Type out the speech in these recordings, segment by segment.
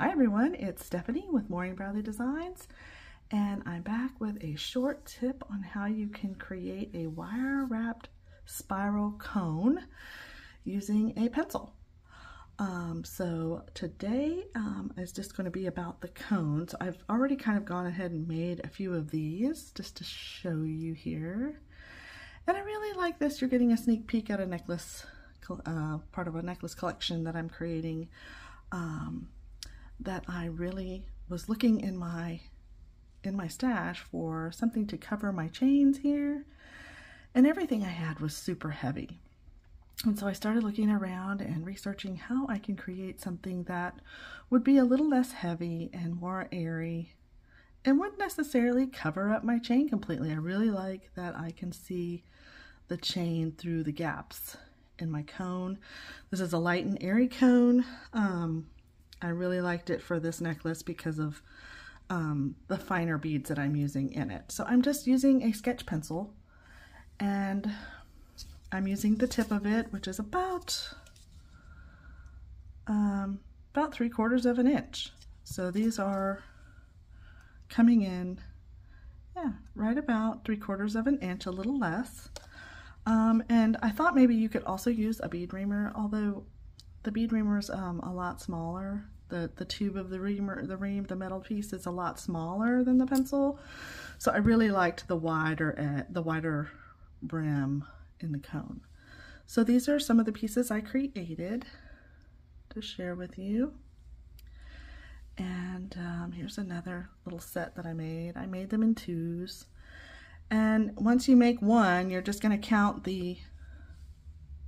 Hi everyone, it's Stephanie with Maureen Bradley Designs, and I'm back with a short tip on how you can create a wire wrapped spiral cone using a pencil. So today is just going to be about the cones. I've already kind of gone ahead and made a few of these just to show you here. And I really like this. You're getting a sneak peek at a necklace, part of a necklace collection that I'm creating. That I really was looking in my stash for something to cover my chains here, and everything I had was super heavy. And so I started looking around and researching how I can create something that would be a little less heavy and more airy and wouldn't necessarily cover up my chain completely. I really like that I can see the chain through the gaps in my cone. This is a light and airy cone. I really liked it for this necklace because of the finer beads that I'm using in it. So I'm just using a sketch pencil, and I'm using the tip of it, which is about 3/4 of an inch. So these are coming in, yeah, right about 3/4 of an inch, a little less. And I thought maybe you could also use a bead reamer, although the bead reamer is a lot smaller. The tube of the the metal piece is a lot smaller than the pencil. So I really liked the wider brim in the cone. So these are some of the pieces I created to share with you. And here's another little set that I made. I made them in twos. And once you make one, you're just going to count the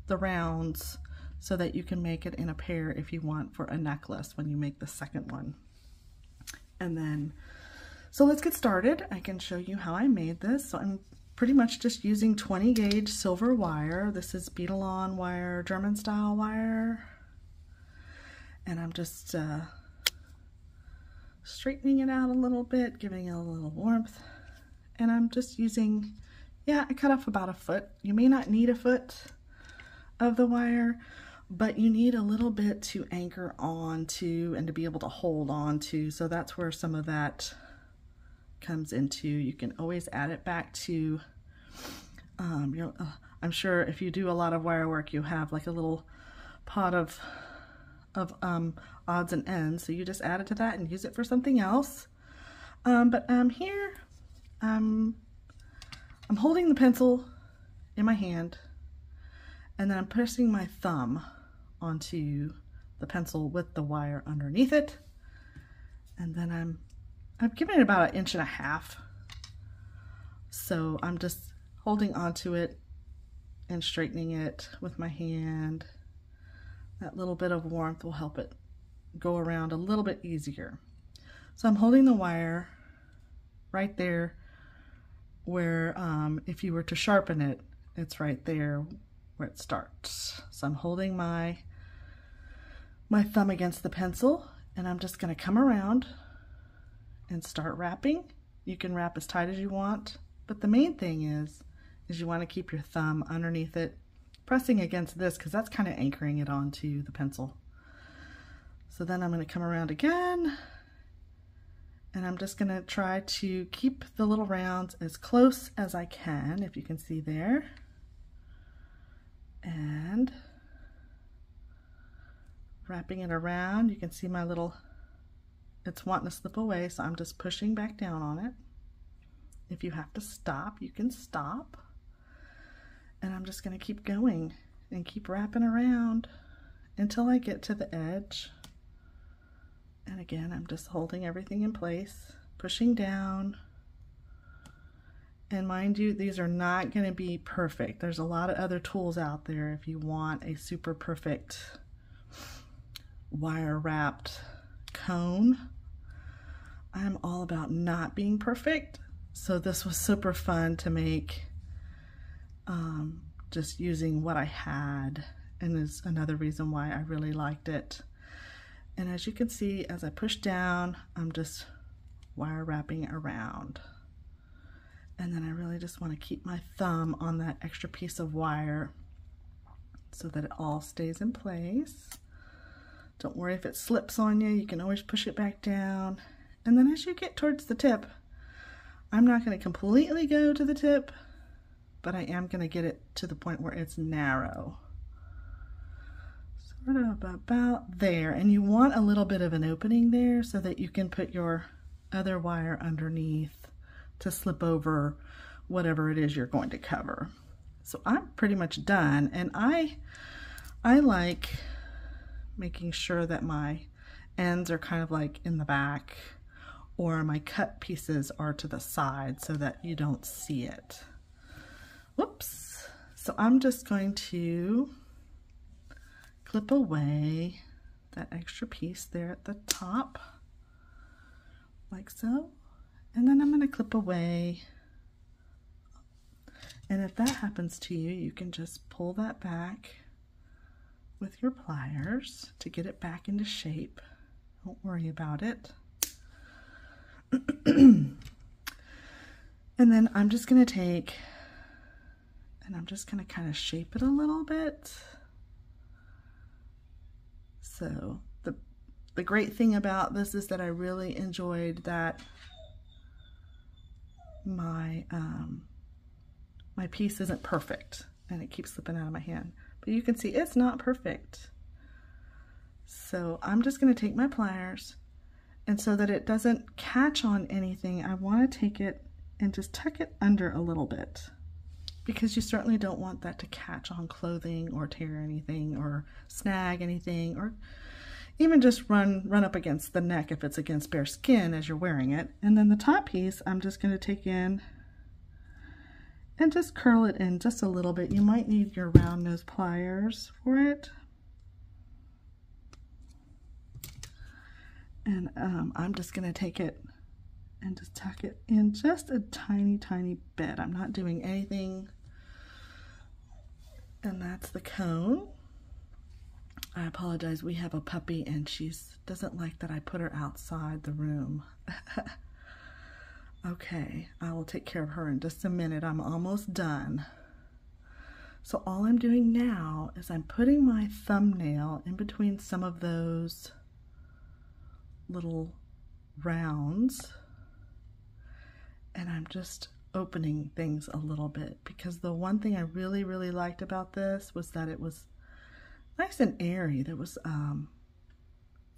rounds so that you can make it in a pair if you want for a necklace when you make the second one. And then, so let's get started. I can show you how I made this. So I'm pretty much just using 20 gauge silver wire. This is Beadalon wire, German style wire. And I'm just straightening it out a little bit, giving it a little warmth. And I'm just using, I cut off about 1 foot. You may not need 1 foot of the wire, but you need a little bit to anchor onto and to be able to hold on to. So that's where some of that comes into. You can always add it back to, I'm sure if you do a lot of wire work, you have like a little pot of odds and ends. So you just add it to that and use it for something else. Here, I'm holding the pencil in my hand, and then I'm pressing my thumb onto the pencil with the wire underneath it. And then I'm giving it about 1.5 inches. So I'm just holding onto it and straightening it with my hand. That little bit of warmth will help it go around a little bit easier. So I'm holding the wire right there where if you were to sharpen it, it's right there where it starts. So I'm holding my thumb against the pencil, and I'm just going to come around and start wrapping. You can wrap as tight as you want, but the main thing is you want to keep your thumb underneath it, pressing against this because that's kind of anchoring it onto the pencil. So then I'm going to come around again, and I'm just going to try to keep the little rounds as close as I can, if you can see there. And wrapping it around, you can see my little, it's wanting to slip away, so I'm just pushing back down on it. If you have to stop, you can stop. And I'm just going to keep going and keep wrapping around until I get to the edge. And again, I'm just holding everything in place, pushing down. And mind you, these are not going to be perfect. There's a lot of other tools out there if you want a super perfect wire wrapped cone. I'm all about not being perfect. So this was super fun to make, just using what I had, and is another reason why I really liked it. And as you can see, as I push down, I'm just wire wrapping around. And then I really just want to keep my thumb on that extra piece of wire so that it all stays in place. Don't worry if it slips on you. You can always push it back down. And then as you get towards the tip, I'm not going to completely go to the tip, but I am going to get it to the point where it's narrow. Sort of about there. And you want a little bit of an opening there so that you can put your other wire underneath to slip over whatever it is you're going to cover. So I'm pretty much done, and I like making sure that my ends are kind of like in the back, or my cut pieces are to the side so that you don't see it. Whoops. So I'm just going to clip away that extra piece there at the top, like so. And then I'm going to clip away. And if that happens to you, you can just pull that back with your pliers to get it back into shape. Don't worry about it. And then I'm just going to take, and I'm just going to kind of shape it a little bit. So the great thing about this is that I really enjoyed that my my piece isn't perfect and it keeps slipping out of my hand, but you can see it's not perfect. So I'm just going to take my pliers, and so that it doesn't catch on anything, I want to take it and just tuck it under a little bit, because you certainly don't want that to catch on clothing or tear anything or snag anything, or even just run up against the neck if it's against bare skin as you're wearing it. And then the top piece, I'm just going to take in and just curl it in just a little bit. You might need your round nose pliers for it. And I'm just going to take it and just tuck it in just a tiny, tiny bit. I'm not doing anything. And that's the cone. I apologize, we have a puppy and she doesn't like that I put her outside the room. Okay, I will take care of her in just a minute. I'm almost done. So all I'm doing now is I'm putting my thumbnail in between some of those little rounds, and I'm just opening things a little bit, because the one thing I really, really liked about this was that it was nice and airy. There was, you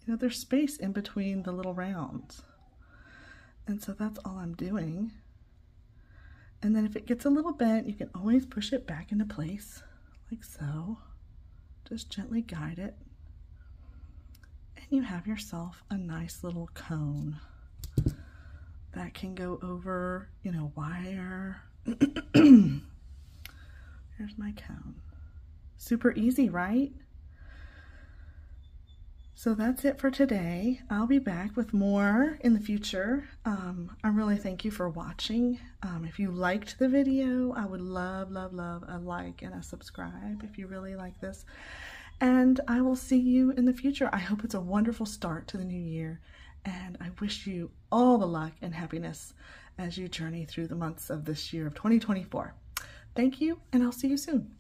know, there's space in between the little rounds. And so that's all I'm doing. And then if it gets a little bent, you can always push it back into place, like so. Just gently guide it. And you have yourself a nice little cone that can go over, you know, wire. Here's my cone. Super easy, right? So that's it for today. I'll be back with more in the future. I really thank you for watching. If you liked the video, I would love, love, love a like and a subscribe if you really like this. And I will see you in the future. I hope it's a wonderful start to the new year. And I wish you all the luck and happiness as you journey through the months of this year of 2024. Thank you, and I'll see you soon.